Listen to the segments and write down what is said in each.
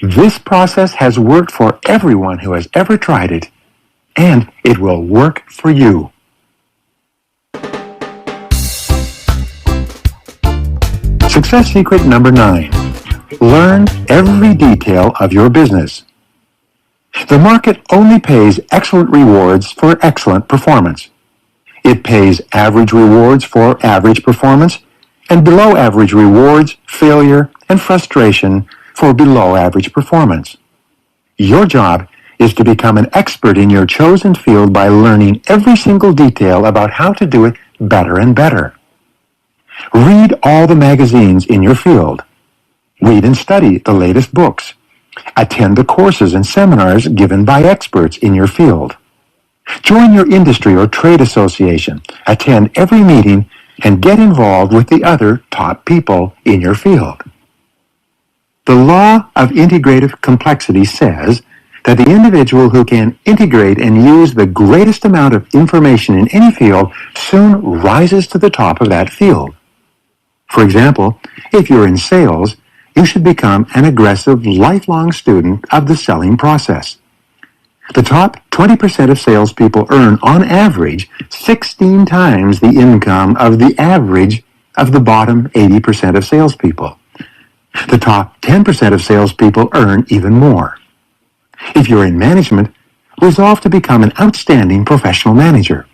This process has worked for everyone who has ever tried it, and it will work for you. Success secret number 9. Learn every detail of your business. The market only pays excellent rewards for excellent performance. It pays average rewards for average performance, and below average rewards, failure, and frustration for below average performance. Your job is to become an expert in your chosen field by learning every single detail about how to do it better and better. Read all the magazines in your field. Read and study the latest books. Attend the courses and seminars given by experts in your field. Join your industry or trade association. Attend every meeting and get involved with the other top people in your field. The law of integrative complexity says that the individual who can integrate and use the greatest amount of information in any field soon rises to the top of that field. For example, if you're in sales, you should become an aggressive, lifelong student of the selling process. The top 20% of salespeople earn, on average, 16 times the income of the average of the bottom 80% of salespeople. The top 10% of salespeople earn even more. If you're in management, resolve to become an outstanding professional manager.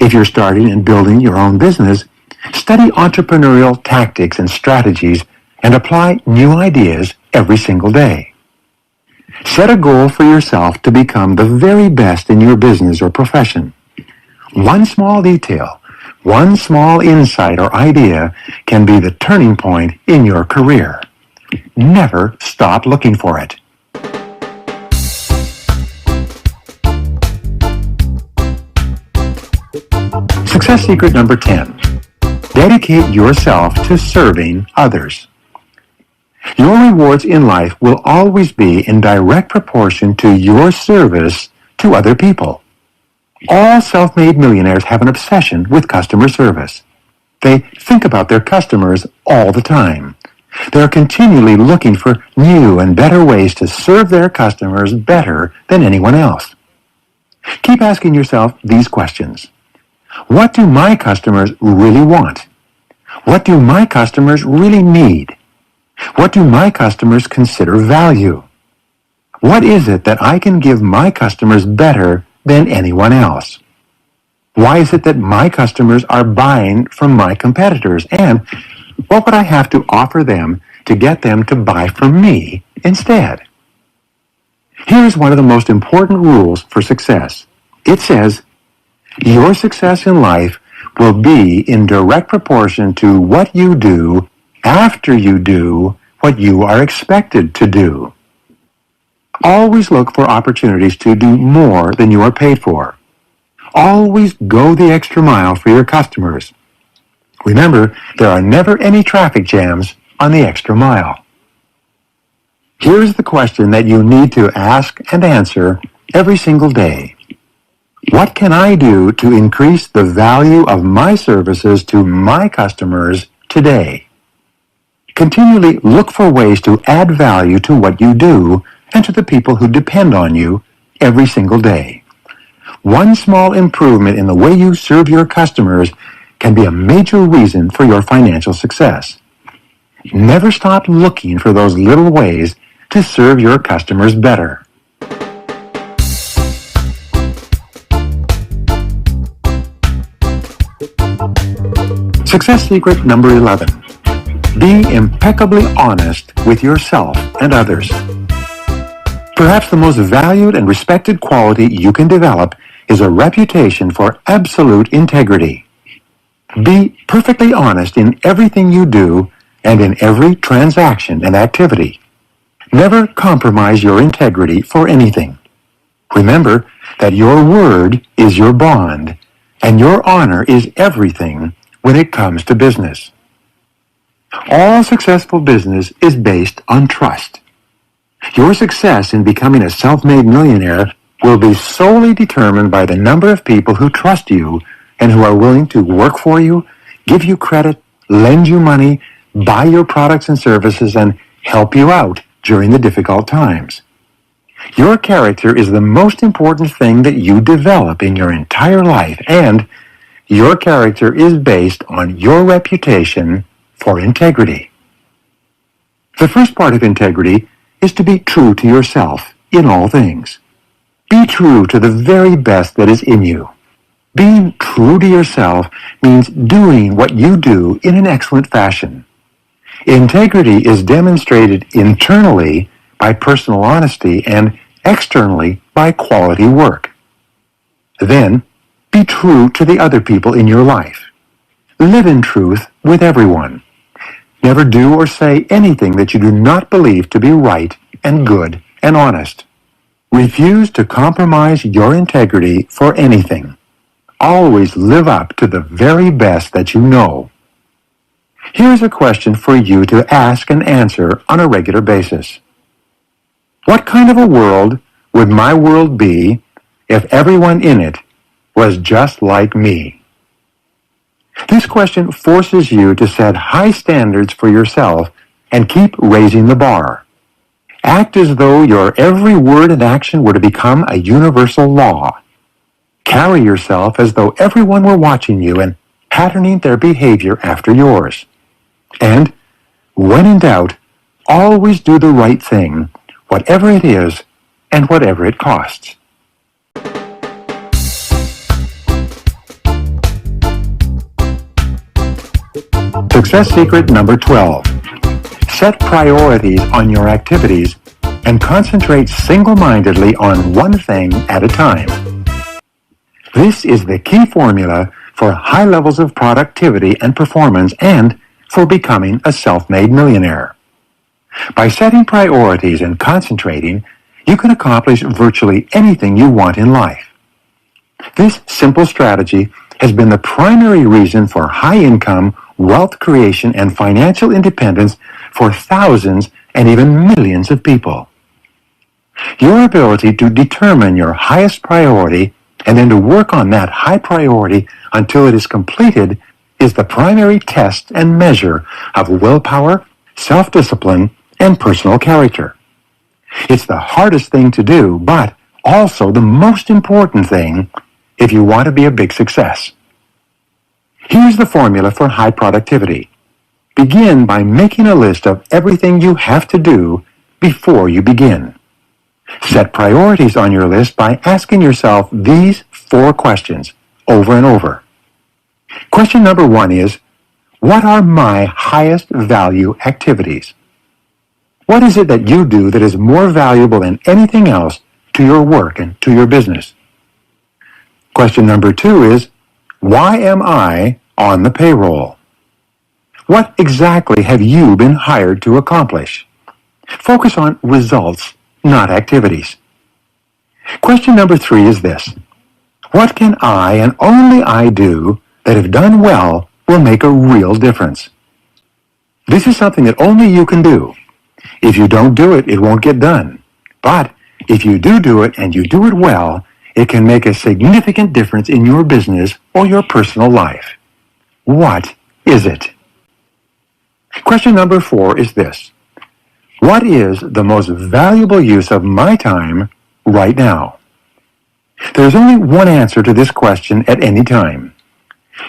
If you're starting and building your own business, study entrepreneurial tactics and strategies and apply new ideas every single day. Set a goal for yourself to become the very best in your business or profession. One small detail, one small insight or idea can be the turning point in your career. Never stop looking for it. Success secret number 10. Dedicate yourself to serving others. Your rewards in life will always be in direct proportion to your service to other people. All self-made millionaires have an obsession with customer service. They think about their customers all the time. They're continually looking for new and better ways to serve their customers better than anyone else. Keep asking yourself these questions. What do my customers really want? What do my customers really need? What do my customers consider value? What is it that I can give my customers better than anyone else? Why is it that my customers are buying from my competitors? And what would I have to offer them to get them to buy from me instead? Here's one of the most important rules for success. It says, your success in life will be in direct proportion to what you do after you do what you are expected to do. Always look for opportunities to do more than you are paid for. Always go the extra mile for your customers. Remember, there are never any traffic jams on the extra mile. Here's the question that you need to ask and answer every single day. What can I do to increase the value of my services to my customers today? Continually look for ways to add value to what you do and to the people who depend on you every single day. One small improvement in the way you serve your customers can be a major reason for your financial success. Never stop looking for those little ways to serve your customers better. Success secret number 11. Be impeccably honest with yourself and others. Perhaps the most valued and respected quality you can develop is a reputation for absolute integrity. Be perfectly honest in everything you do and in every transaction and activity. Never compromise your integrity for anything. Remember that your word is your bond, and your honor is everything when it comes to business. All successful business is based on trust. Your success in becoming a self-made millionaire will be solely determined by the number of people who trust you and who are willing to work for you, give you credit, lend you money, buy your products and services, and help you out during the difficult times. Your character is the most important thing that you develop in your entire life, and your character is based on your reputation for integrity. The first part of integrity is to be true to yourself in all things. Be true to the very best that is in you. Being true to yourself means doing what you do in an excellent fashion. Integrity is demonstrated internally by personal honesty and externally by quality work. Then, be true to the other people in your life. Live in truth with everyone. Never do or say anything that you do not believe to be right and good and honest. Refuse to compromise your integrity for anything. Always live up to the very best that you know. Here's a question for you to ask and answer on a regular basis. What kind of a world would my world be if everyone in it was just like me? This question forces you to set high standards for yourself and keep raising the bar. Act as though your every word and action were to become a universal law. Carry yourself as though everyone were watching you and patterning their behavior after yours. And, when in doubt, always do the right thing, whatever it is and whatever it costs. Success secret number 12. Set priorities on your activities and concentrate single-mindedly on one thing at a time. This is the key formula for high levels of productivity and performance and for becoming a self-made millionaire. By setting priorities and concentrating, you can accomplish virtually anything you want in life. This simple strategy has been the primary reason for high income, wealth creation, and financial independence for thousands and even millions of people. Your ability to determine your highest priority and then to work on that high priority until it is completed is the primary test and measure of willpower, self-discipline, and personal character. It's the hardest thing to do, but also the most important thing if you want to be a big success. Here's the formula for high productivity. Begin by making a list of everything you have to do before you begin. Set priorities on your list by asking yourself these 4 questions over and over. Question number 1 is, what are my highest value activities? What is it that you do that is more valuable than anything else to your work and to your business? Question number 2 is, why am I on the payroll? What exactly have you been hired to accomplish? Focus on results, not activities. Question number 3 is this. What can I and only I do that if done well will make a real difference? This is something that only you can do. If you don't do it, it won't get done. But if you do it and you do it well, it can make a significant difference in your business or your personal life. What is it? Question number 4 is this. What is the most valuable use of my time right now? There's only one answer to this question at any time.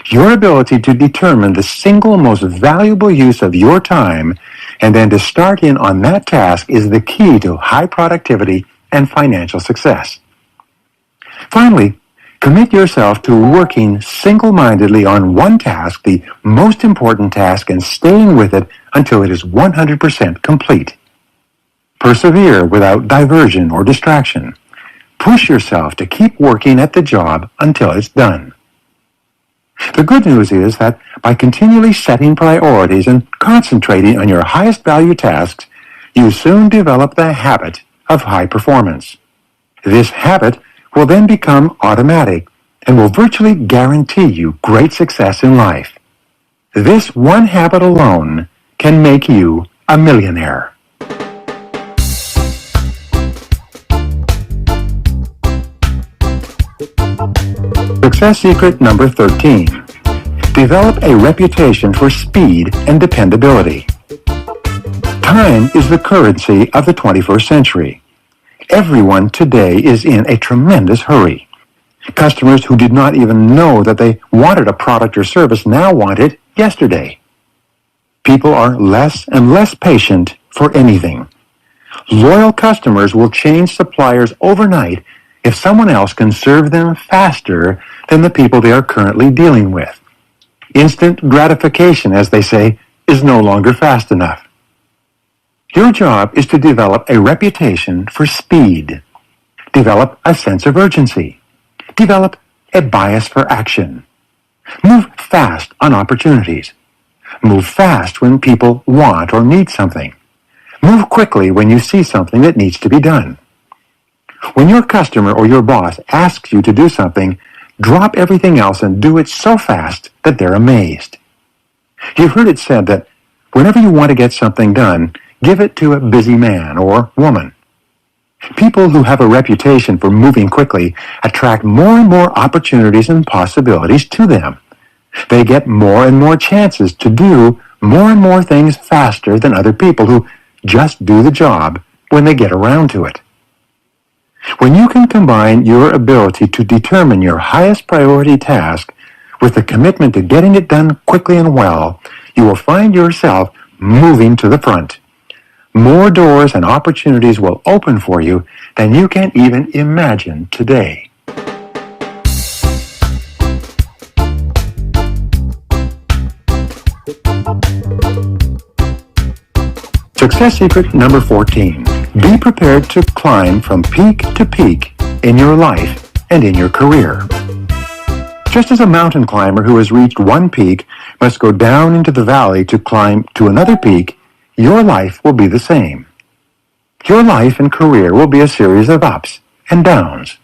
Your ability to determine the single most valuable use of your time and then to start in on that task is the key to high productivity and financial success. Finally, commit yourself to working single-mindedly on one task, the most important task, and staying with it until it is 100% complete. Persevere without diversion or distraction. Push yourself to keep working at the job until it's done. The good news is that by continually setting priorities and concentrating on your highest value tasks, you soon develop the habit of high performance. This habit will then become automatic and will virtually guarantee you great success in life. This one habit alone can make you a millionaire. Success secret number 13. Develop a reputation for speed and dependability. Time is the currency of the 21st century. Everyone today is in a tremendous hurry. Customers who did not even know that they wanted a product or service now want it yesterday. People are less and less patient for anything. Loyal customers will change suppliers overnight if someone else can serve them faster than the people they are currently dealing with. Instant gratification, as they say, is no longer fast enough. Your job is to develop a reputation for speed. Develop a sense of urgency. Develop a bias for action. Move fast on opportunities. Move fast when people want or need something. Move quickly when you see something that needs to be done. When your customer or your boss asks you to do something, drop everything else and do it so fast that they're amazed. You've heard it said that whenever you want to get something done, give it to a busy man or woman. People who have a reputation for moving quickly attract more and more opportunities and possibilities to them. They get more and more chances to do more and more things faster than other people who just do the job when they get around to it. When you can combine your ability to determine your highest priority task with the commitment to getting it done quickly and well, you will find yourself moving to the front. More doors and opportunities will open for you than you can even imagine today. Success secret number 14. Be prepared to climb from peak to peak in your life and in your career. Just as a mountain climber who has reached one peak must go down into the valley to climb to another peak, your life will be the same. Your life and career will be a series of ups and downs.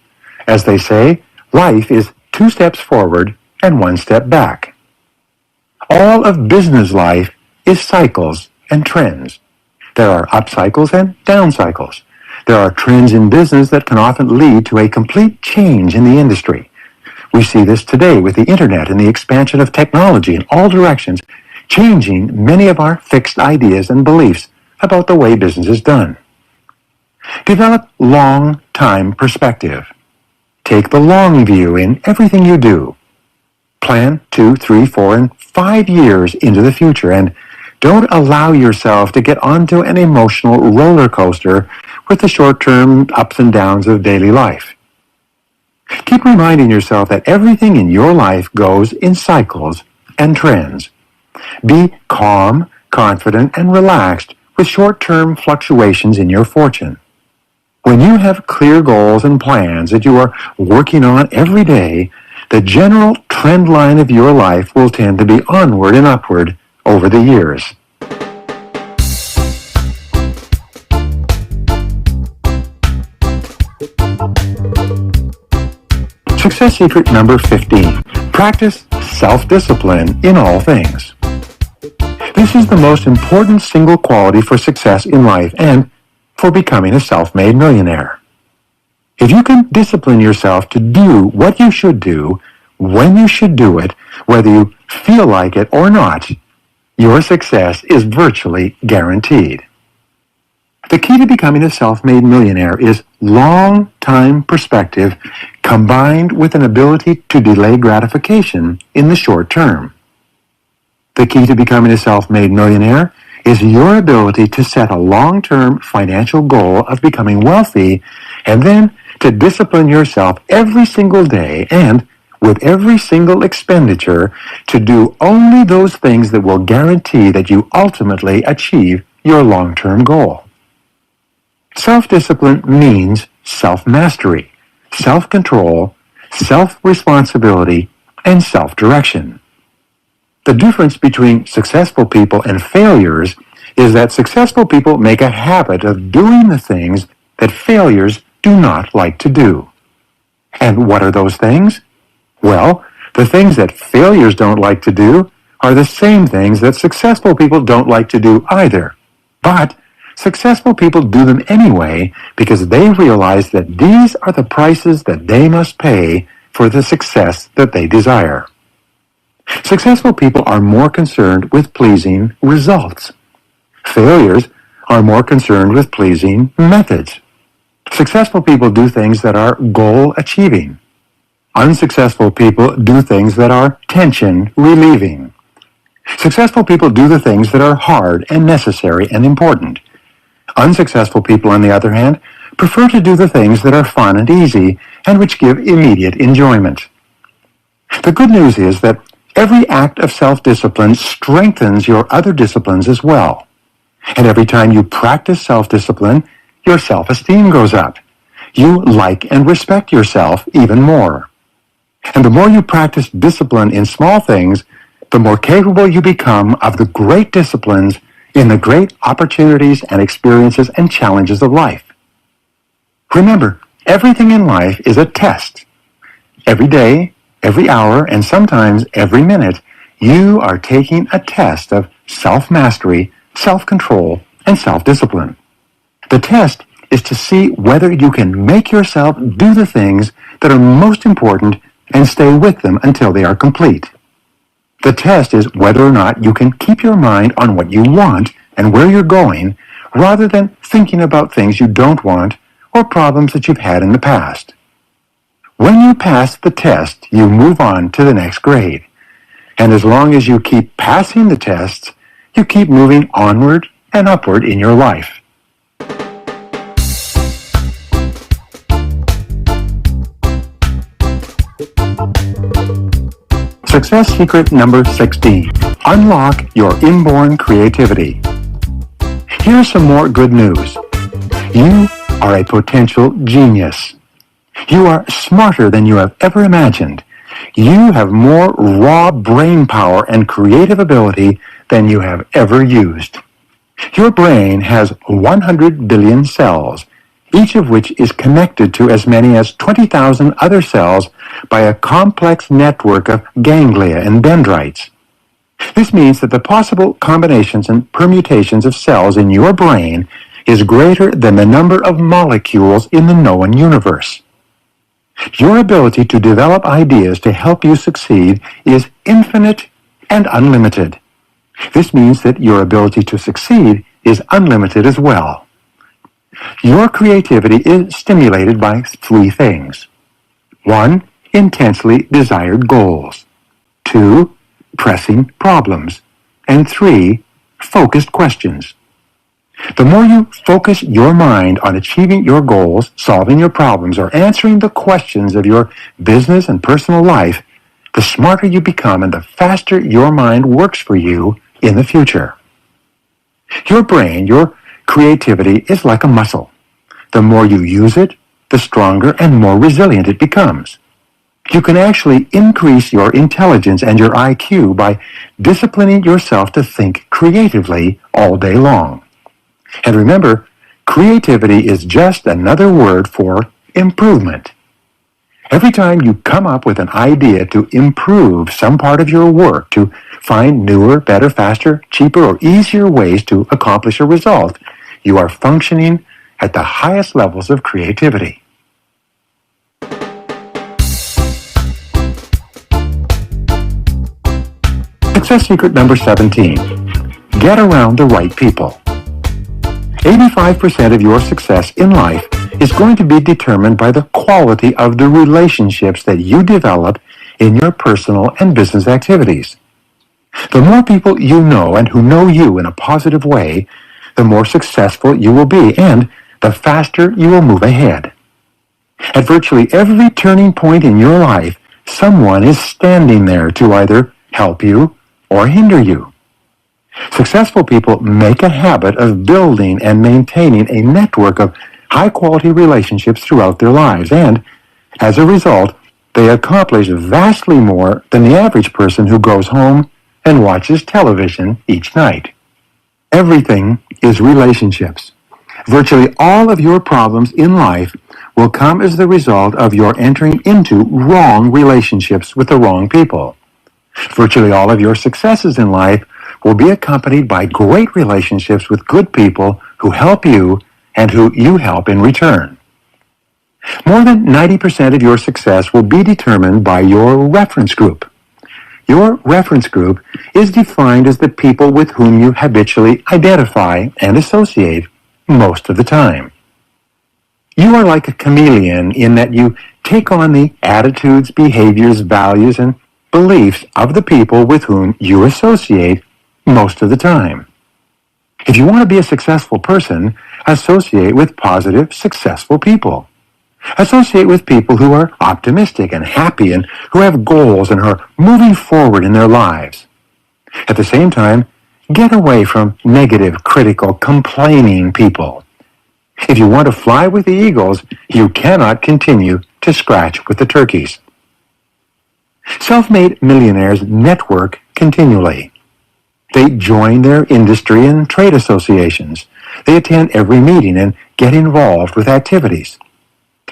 As they say, life is 2 steps forward and 1 step back. All of business life is cycles and trends. There are up cycles and down cycles. There are trends in business that can often lead to a complete change in the industry. We see this today with the internet and the expansion of technology in all directions, changing many of our fixed ideas and beliefs about the way business is done. Develop long-time perspective. Take the long view in everything you do. Plan 2, 3, 4, and 5 years into the future, and don't allow yourself to get onto an emotional roller coaster with the short-term ups and downs of daily life. Keep reminding yourself that everything in your life goes in cycles and trends. Be calm, confident, and relaxed with short-term fluctuations in your fortune. When you have clear goals and plans that you are working on every day, the general trend line of your life will tend to be onward and upward over the years. Success secret number 15. Practice self-discipline in all things. This is the most important single quality for success in life and for becoming a self-made millionaire. If you can discipline yourself to do what you should do, when you should do it, whether you feel like it or not, your success is virtually guaranteed. The key to becoming a self-made millionaire is long-time perspective combined with an ability to delay gratification in the short term. The key to becoming a self-made millionaire is your ability to set a long-term financial goal of becoming wealthy and then to discipline yourself every single day and with every single expenditure to do only those things that will guarantee that you ultimately achieve your long-term goal. Self-discipline means self-mastery, self-control, self-responsibility, and self-direction. The difference between successful people and failures is that successful people make a habit of doing the things that failures do not like to do. And what are those things? Well, the things that failures don't like to do are the same things that successful people don't like to do either. But successful people do them anyway because they realize that these are the prices that they must pay for the success that they desire. Successful people are more concerned with pleasing results. Failures are more concerned with pleasing methods. Successful people do things that are goal-achieving. Unsuccessful people do things that are tension-relieving. Successful people do the things that are hard and necessary and important. Unsuccessful people, on the other hand, prefer to do the things that are fun and easy and which give immediate enjoyment. The good news is that every act of self-discipline strengthens your other disciplines as well. And every time you practice self-discipline, your self-esteem goes up. You like and respect yourself even more. And the more you practice discipline in small things, the more capable you become of the great disciplines in the great opportunities and experiences and challenges of life. Remember, everything in life is a test. Every day, every hour, and sometimes every minute, you are taking a test of self-mastery, self-control, and self-discipline. The test is to see whether you can make yourself do the things that are most important and stay with them until they are complete. The test is whether or not you can keep your mind on what you want and where you're going, rather than thinking about things you don't want or problems that you've had in the past. When you pass the test, you move on to the next grade. And as long as you keep passing the tests, you keep moving onward and upward in your life. Success secret number 16. Unlock your inborn creativity. Here's some more good news. You are a potential genius. You are smarter than you have ever imagined. You have more raw brain power and creative ability than you have ever used. Your brain has 100 billion cells, each of which is connected to as many as 20,000 other cells by a complex network of ganglia and dendrites. This means that the possible combinations and permutations of cells in your brain is greater than the number of molecules in the known universe. Your ability to develop ideas to help you succeed is infinite and unlimited. This means that your ability to succeed is unlimited as well. Your creativity is stimulated by three things. 1. Intensely desired goals. 2. Pressing problems. And 3. Focused questions. The more you focus your mind on achieving your goals, solving your problems, or answering the questions of your business and personal life, the smarter you become and the faster your mind works for you in the future. Your brain, your creativity, is like a muscle. The more you use it, the stronger and more resilient it becomes. You can actually increase your intelligence and your IQ by disciplining yourself to think creatively all day long. And remember, creativity is just another word for improvement. Every time you come up with an idea to improve some part of your work, to find newer, better, faster, cheaper, or easier ways to accomplish a result, you are functioning at the highest levels of creativity. Success secret number 17. Get around the right people. 85% of your success in life is going to be determined by the quality of the relationships that you develop in your personal and business activities. The more people you know and who know you in a positive way, the more successful you will be and the faster you will move ahead. At virtually every turning point in your life, someone is standing there to either help you or hinder you. Successful people make a habit of building and maintaining a network of high-quality relationships throughout their lives, and as a result, they accomplish vastly more than the average person who goes home and watches television each night. Everything is relationships. Virtually all of your problems in life will come as the result of your entering into wrong relationships with the wrong people. Virtually all of your successes in life will be accompanied by great relationships with good people who help you and who you help in return. More than 90% of your success will be determined by your reference group. Your reference group is defined as the people with whom you habitually identify and associate most of the time. You are like a chameleon in that you take on the attitudes, behaviors, values, and beliefs of the people with whom you associate most of the time. If you want to be a successful person, associate with positive, successful people. Associate with people who are optimistic and happy and who have goals and are moving forward in their lives. At the same time, get away from negative, critical, complaining people. If you want to fly with the eagles, you cannot continue to scratch with the turkeys. Self-made millionaires network continually. They join their industry and trade associations. They attend every meeting and get involved with activities.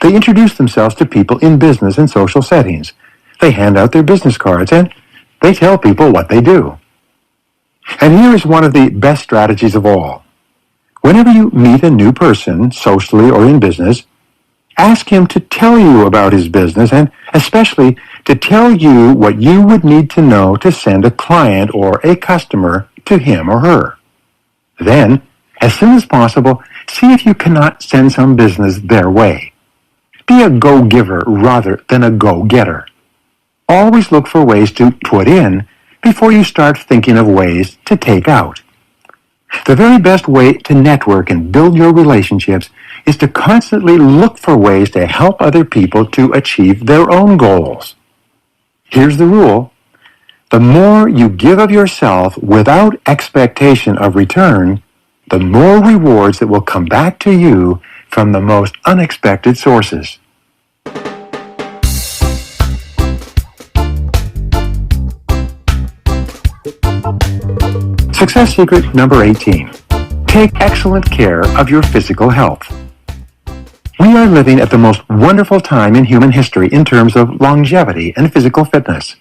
They introduce themselves to people in business and social settings. They hand out their business cards and they tell people what they do. And here is one of the best strategies of all. Whenever you meet a new person, socially or in business, ask him to tell you about his business and especially to tell you what you would need to know to send a client or a customer to him or her. Then, as soon as possible, see if you cannot send some business their way. Be a go-giver rather than a go-getter. Always look for ways to put in before you start thinking of ways to take out. The very best way to network and build your relationships is to constantly look for ways to help other people to achieve their own goals. Here's the rule. The more you give of yourself without expectation of return, the more rewards that will come back to you from the most unexpected sources. Success secret number 18. Take excellent care of your physical health. We are living at the most wonderful time in human history in terms of longevity and physical fitness.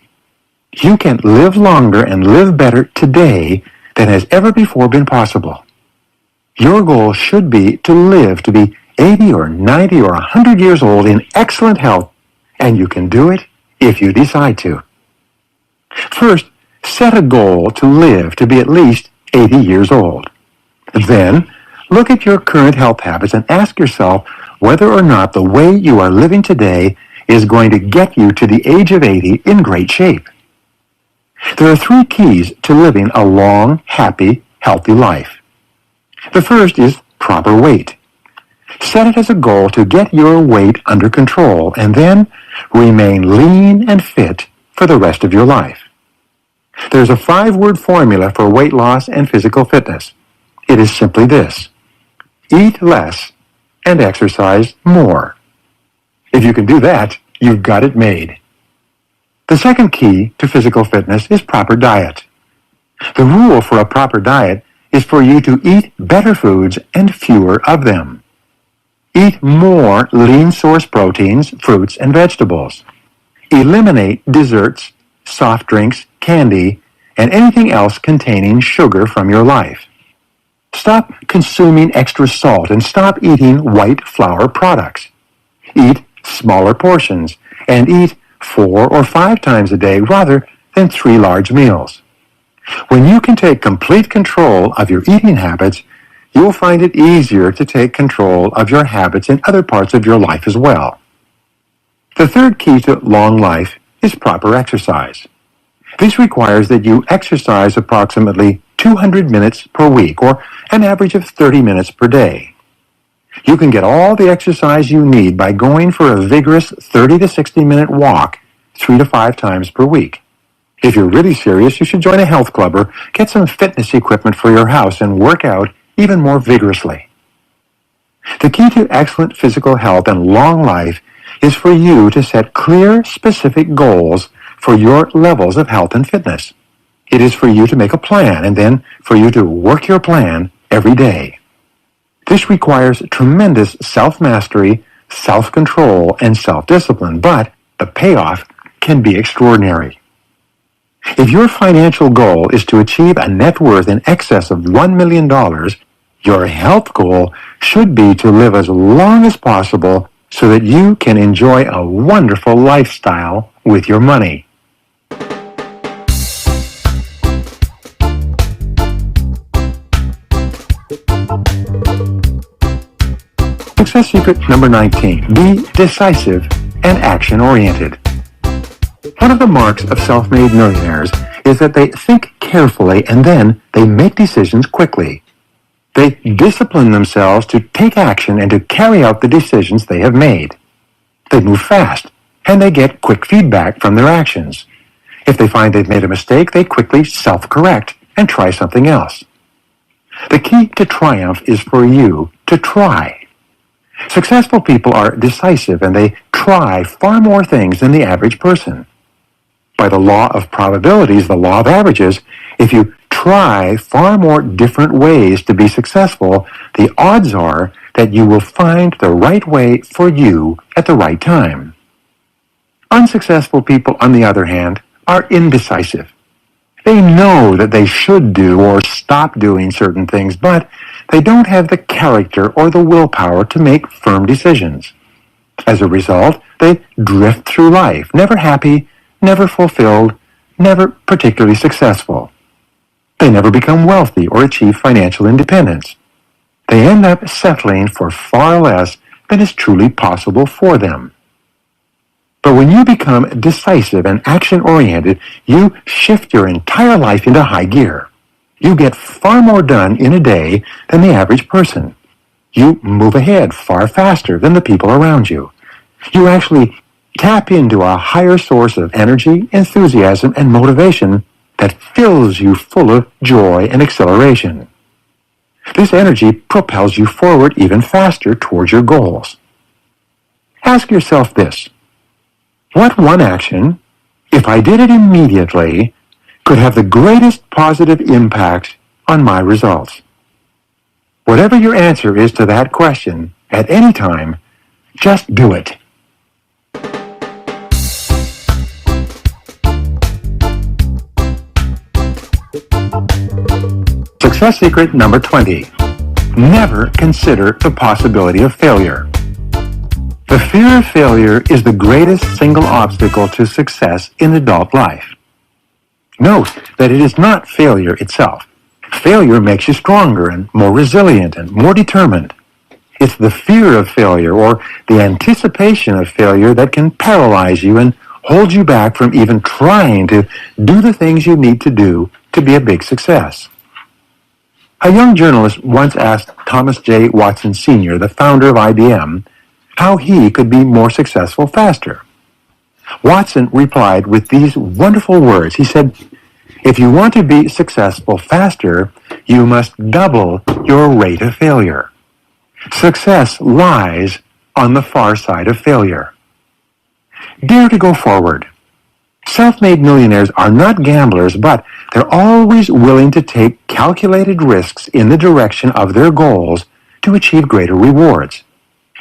You can live longer and live better today than has ever before been possible. Your goal should be to live to be 80 or 90 or 100 years old in excellent health, and you can do it if you decide to. First, set a goal to live to be at least 80 years old. Then, look at your current health habits and ask yourself whether or not the way you are living today is going to get you to the age of 80 in great shape. There are 3 keys to living a long, happy, healthy life. The first is proper weight. Set it as a goal to get your weight under control and then remain lean and fit for the rest of your life. There's a 5-word formula for weight loss and physical fitness. It is simply this: eat less and exercise more. If you can do that, you've got it made. The second key to physical fitness is proper diet. The rule for a proper diet is for you to eat better foods and fewer of them. Eat more lean source proteins, fruits, and vegetables. Eliminate desserts, soft drinks, candy, and anything else containing sugar from your life. Stop consuming extra salt and stop eating white flour products. Eat smaller portions and eat 4 or 5 times a day rather than 3 large meals. When you can take complete control of your eating habits, you'll find it easier to take control of your habits in other parts of your life as well. The third key to long life is proper exercise. This requires that you exercise approximately 200 minutes per week, or an average of 30 minutes per day. You can get all the exercise you need by going for a vigorous 30 to 60-minute walk 3 to 5 times per week. If you're really serious, you should join a health club or get some fitness equipment for your house and work out even more vigorously. The key to excellent physical health and long life is for you to set clear, specific goals for your levels of health and fitness. It is for you to make a plan and then for you to work your plan every day. This requires tremendous self-mastery, self-control, and self-discipline, but the payoff can be extraordinary. If your financial goal is to achieve a net worth in excess of $1 million, your health goal should be to live as long as possible so that you can enjoy a wonderful lifestyle with your money. Success secret number 19. Be decisive and action-oriented. One of the marks of self-made millionaires is that they think carefully and then they make decisions quickly. They discipline themselves to take action and to carry out the decisions they have made. They move fast, and they get quick feedback from their actions. If they find they've made a mistake, they quickly self-correct and try something else. The key to triumph is for you to try. Successful people are decisive, and they try far more things than the average person. By the law of probabilities, the law of averages, if you try far more different ways to be successful, the odds are that you will find the right way for you at the right time. Unsuccessful people, on the other hand, are indecisive. They know that they should do or stop doing certain things, but they don't have the character or the willpower to make firm decisions. As a result, they drift through life, never happy, never fulfilled, never particularly successful. They never become wealthy or achieve financial independence. They end up settling for far less than is truly possible for them. But when you become decisive and action-oriented, you shift your entire life into high gear. You get far more done in a day than the average person. You move ahead far faster than the people around you. You actually tap into a higher source of energy, enthusiasm, and motivation that fills you full of joy and acceleration. This energy propels you forward even faster towards your goals. Ask yourself this: what one action, if I did it immediately, could have the greatest positive impact on my results? Whatever your answer is to that question at any time, just do it. Success secret number 20. Never consider the possibility of failure. The fear of failure is the greatest single obstacle to success in adult life. Note that it is not failure itself. Failure makes you stronger and more resilient and more determined. It's the fear of failure or the anticipation of failure that can paralyze you and hold you back from even trying to do the things you need to do to be a big success. A young journalist once asked Thomas J. Watson Sr., the founder of IBM, how he could be more successful faster. Watson replied with these wonderful words. He said, "If you want to be successful faster, you must double your rate of failure. Success lies on the far side of failure." Dare to go forward. Self-made millionaires are not gamblers, but they're always willing to take calculated risks in the direction of their goals to achieve greater rewards.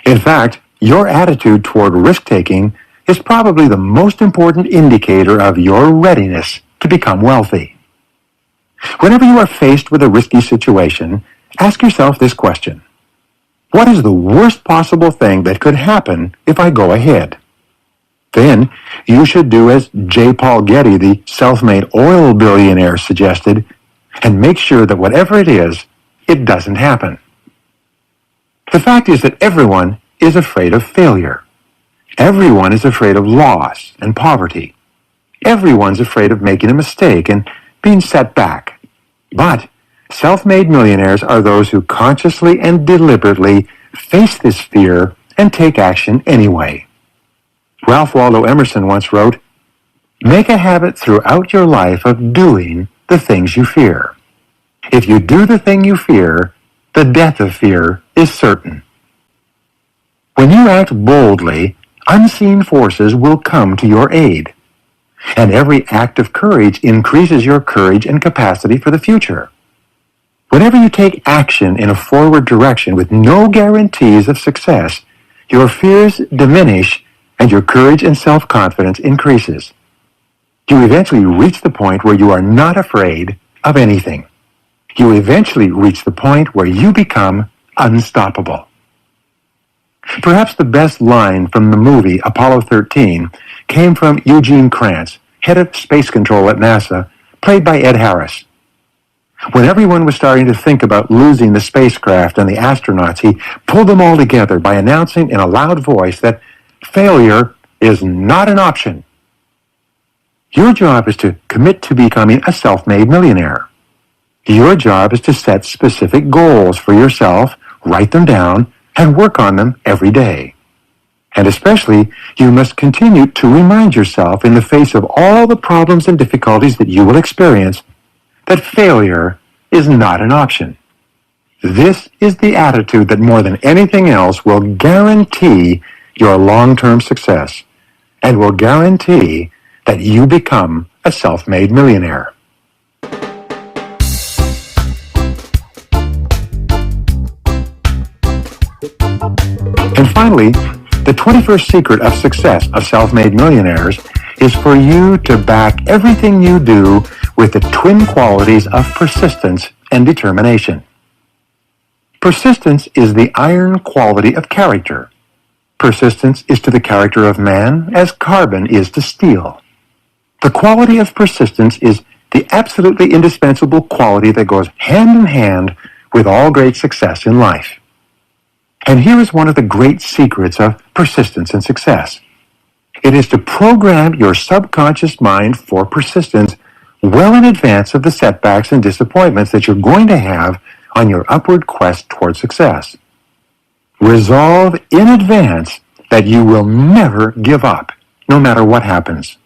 In fact, your attitude toward risk-taking is probably the most important indicator of your readiness to become wealthy. Whenever you are faced with a risky situation, ask yourself this question: what is the worst possible thing that could happen if I go ahead? Then you should do as J. Paul Getty, the self-made oil billionaire, suggested, and make sure that whatever it is, it doesn't happen. The fact is that everyone is afraid of failure. Everyone is afraid of loss and poverty. Everyone's afraid of making a mistake and being set back. But self-made millionaires are those who consciously and deliberately face this fear and take action anyway. Ralph Waldo Emerson once wrote, "Make a habit throughout your life of doing the things you fear. If you do the thing you fear, the death of fear is certain." When you act boldly, unseen forces will come to your aid. And every act of courage increases your courage and capacity for the future. Whenever you take action in a forward direction with no guarantees of success, your fears diminish and your courage and self-confidence increases. You eventually reach the point where you are not afraid of anything. You eventually reach the point where you become unstoppable. Perhaps the best line from the movie Apollo 13 came from Eugene Kranz, head of space control at NASA, played by Ed Harris. When everyone was starting to think about losing the spacecraft and the astronauts, he pulled them all together by announcing in a loud voice that failure is not an option. Your job is to commit to becoming a self-made millionaire. Your job is to set specific goals for yourself, write them down, and work on them every day. And especially, you must continue to remind yourself in the face of all the problems and difficulties that you will experience that failure is not an option. This is the attitude that more than anything else will guarantee your long-term success and will guarantee that you become a self-made millionaire. And finally, the 21st secret of success of self-made millionaires is for you to back everything you do with the twin qualities of persistence and determination. Persistence is the iron quality of character. Persistence is to the character of man as carbon is to steel. The quality of persistence is the absolutely indispensable quality that goes hand in hand with all great success in life. And here is one of the great secrets of persistence and success. It is to program your subconscious mind for persistence well in advance of the setbacks and disappointments that you're going to have on your upward quest toward success. Resolve in advance that you will never give up, no matter what happens.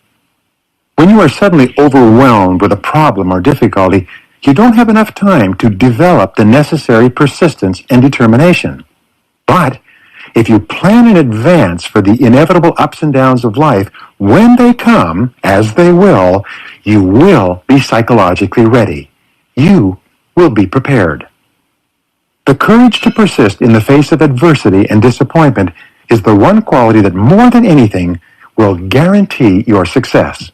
When you are suddenly overwhelmed with a problem or difficulty, you don't have enough time to develop the necessary persistence and determination. But if you plan in advance for the inevitable ups and downs of life, when they come, as they will, you will be psychologically ready. You will be prepared. The courage to persist in the face of adversity and disappointment is the one quality that more than anything will guarantee your success.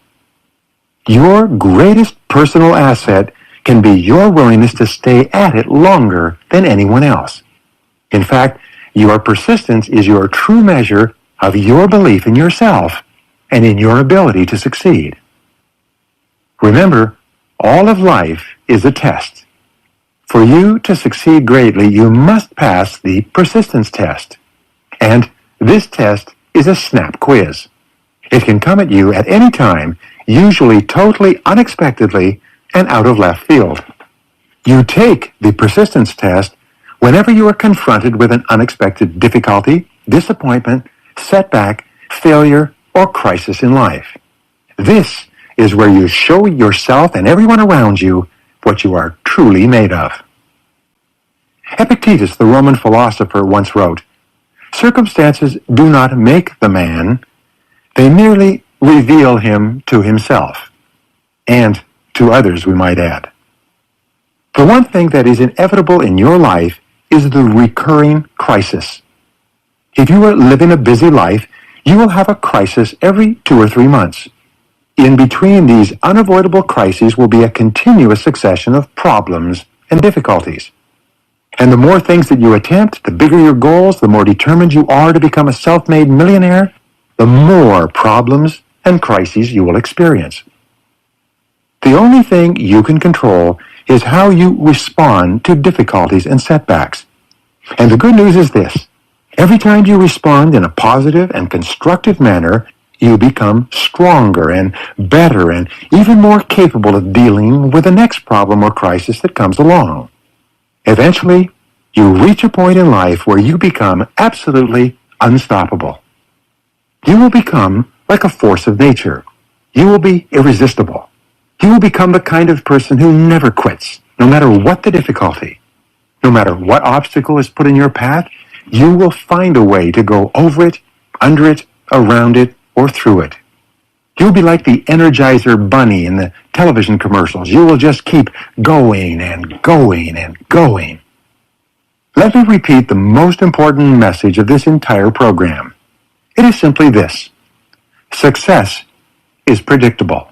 Your greatest personal asset can be your willingness to stay at it longer than anyone else. In fact, your persistence is your true measure of your belief in yourself and in your ability to succeed. Remember, all of life is a test. For you to succeed greatly, you must pass the persistence test. And this test is a snap quiz. It can come at you at any time, usually totally unexpectedly and out of left field. You take the persistence test whenever you are confronted with an unexpected difficulty, disappointment, setback, failure, or crisis in life. This is where you show yourself and everyone around you what you are truly made of. Epictetus, the Roman philosopher, once wrote, "Circumstances do not make the man, they merely reveal him to himself, and to others, we might add." The one thing that is inevitable in your life is the recurring crisis. If you are living a busy life, you will have a crisis every 2 or 3 months. In between these unavoidable crises will be a continuous succession of problems and difficulties. And the more things that you attempt, the bigger your goals, the more determined you are to become a self-made millionaire, the more problems and crises you will experience. The only thing you can control is how you respond to difficulties and setbacks. And the good news is this: every time you respond in a positive and constructive manner, you become stronger and better and even more capable of dealing with the next problem or crisis that comes along. Eventually, you reach a point in life where you become absolutely unstoppable. You will become like a force of nature. You will be irresistible. You will become the kind of person who never quits, no matter what the difficulty. No matter what obstacle is put in your path, you will find a way to go over it, under it, around it, or through it. You'll be like the Energizer Bunny in the television commercials. You will just keep going and going and going. Let me repeat the most important message of this entire program. It is simply this: success is predictable.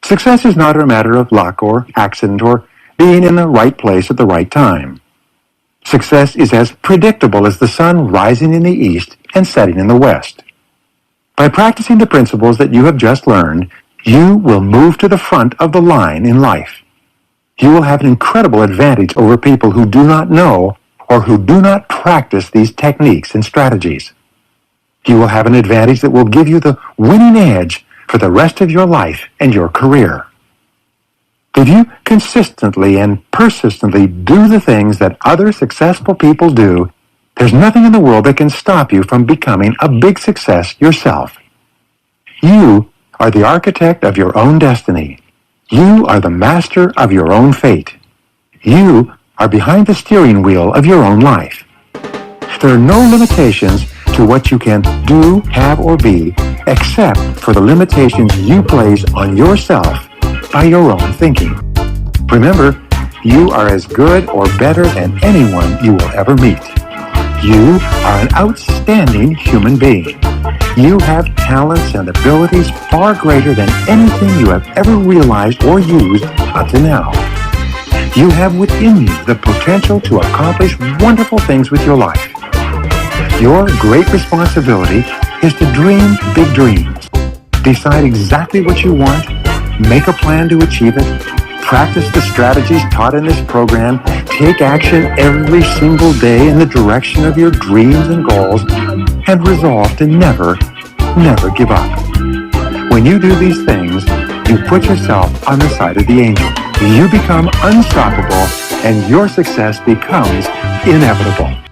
Success is not a matter of luck or accident or being in the right place at the right time. Success is as predictable as the sun rising in the east and setting in the west. By practicing the principles that you have just learned, you will move to the front of the line in life. You will have an incredible advantage over people who do not know or who do not practice these techniques and strategies. You will have an advantage that will give you the winning edge for the rest of your life and your career. If you consistently and persistently do the things that other successful people do, there's nothing in the world that can stop you from becoming a big success yourself. You are the architect of your own destiny. You are the master of your own fate. You are behind the steering wheel of your own life. There are no limitations to what you can do, have, or be, except for the limitations you place on yourself by your own thinking. Remember, you are as good or better than anyone you will ever meet. You are an outstanding human being. You have talents and abilities far greater than anything you have ever realized or used up to now. You have within you the potential to accomplish wonderful things with your life. Your great responsibility is to dream big dreams. Decide exactly what you want, make a plan to achieve it, practice the strategies taught in this program, take action every single day in the direction of your dreams and goals, and resolve to never give up. When you do these things, you put yourself on the side of the angel. You become unstoppable, and your success becomes inevitable.